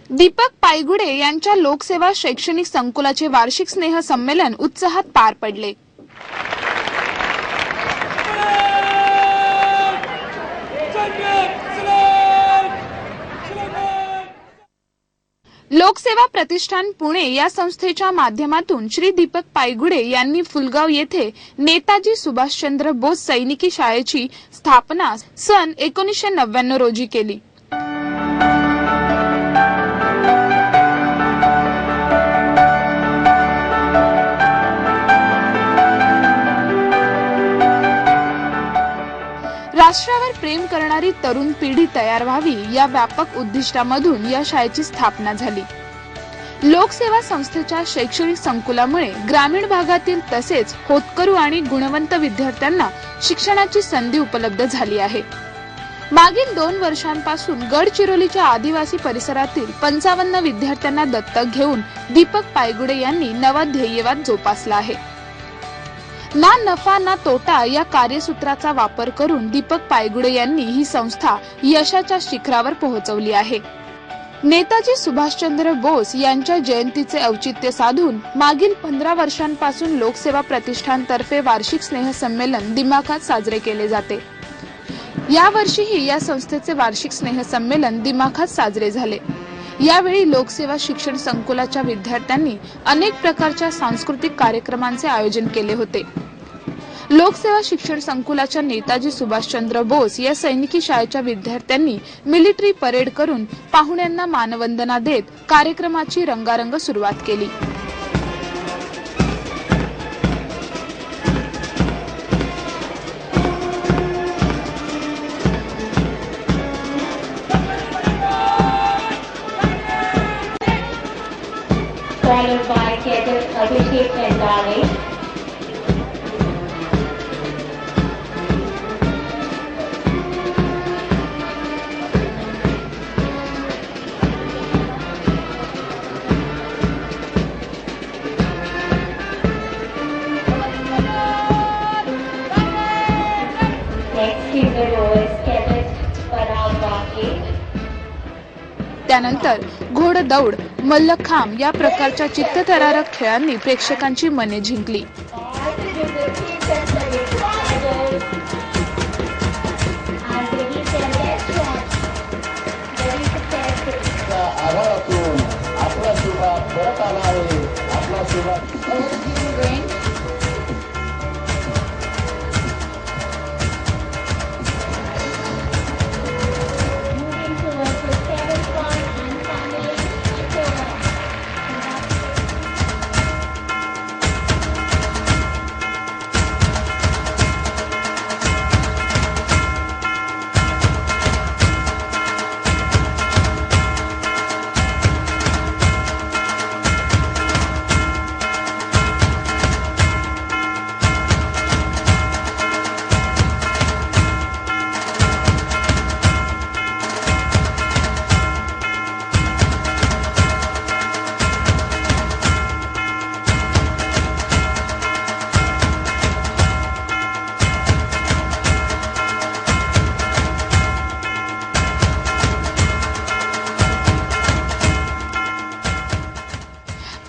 दीपक पायगुडे यांच्या लोकसेवा शैक्षणिक संकुलाचे वार्षिक स्नेह संमेलन उत्साहात पार पडले। लोकसेवा प्रतिष्ठान पुणे या संस्थेच्या माध्यमातून श्री दीपक पायगुडे यांनी फुलगाव येथे नेताजी सुभाषचंद्र बोस सैनिकी शाळेची स्थापना सन 1999 रोजी केली। राष्ट्रावर प्रेम करणारी तरुण पिढी तयार व्हावी या व्यापक उद्दिष्टामधून या शाळेची स्थापना झाली। लोकसेवा संस्थेच्या शैक्षणिक संकुलामुळे ग्रामीण भागातील तसेच होतकरू आणि गुणवंत विद्यार्थ्यांना शिक्षणाची संधी उपलब्ध झाली आहे। मागील 2 वर्षांपासून गडचिरोलीच्या आदिवासी परिसरातील 55 विद्यार्थ्यांना दत्तक घेऊन दीपक पायगुडे यांनी नवा ध्येयवाद जोपासला आहे। ना नफा ना तोटा या कार्यसूत्राचा वापर करून दीपक पायगुडे यांनी ही संस्था यशाच्या शिखरावर पोहोचवली आहे। नेताजी सुभाषचंद्र बोस यांच्या जयंतीचे औचित्य साधून मागील 15 वर्षांपासून लोकसेवा प्रतिष्ठानतर्फे वार्षिक स्नेह संमेलन दिमाखात साजरे केले जाते। या वर्षीही या संस्थेचे वार्षिक स्नेह संमेलन दिमाखात साजरे झाले। यावेळी लोकसेवा शिक्षण संकुलाच्या विद्यार्थ्यांनी अनेक प्रकारच्या सांस्कृतिक कार्यक्रमांचे आयोजन केले होते। लोकसेवा शिक्षण संकुलाच्या नेताजी सुभाषचंद्र बोस या सैनिकी शाळेच्या विद्यार्थ्यांनी मिलिटरी परेड करून पाहुण्यांना मानवंदना देत कार्यक्रमाची रंगारंग सुरुवात केली। Followed by Cadet Abhishek Pendale. Next in the row is Cadet Parag Wake. त्यानंतर घोडदौड, मल्लखांब या प्रकारच्या चित्तथरारक खेळांनी प्रेक्षकांची मने जिंकली।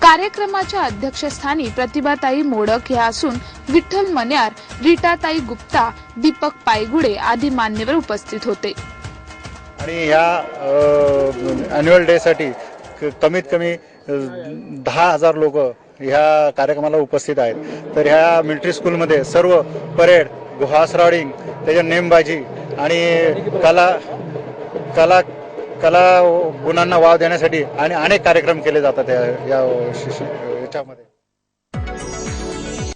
कार्यक्रमाच्या अध्यक्षस्थानी प्रतिभाताई मोडक ह्या असून विठ्ठल मन्यार, रीटाताई गुप्ता, दीपक पायगुडे आदी मान्यवर उपस्थित होते। आणि या अॅन्युअल डे साठी कमीत कमी 10,000 लोक ह्या कार्यक्रमाला उपस्थित आहेत। तर ह्या मिलिटरी स्कूलमध्ये सर्व परेड, हॉर्स रायडिंग, त्याच्या नेमबाजी आणि कला गुणांना वाव देण्यासाठी आणि अनेक कार्यक्रम केले जातात याच्यामध्ये।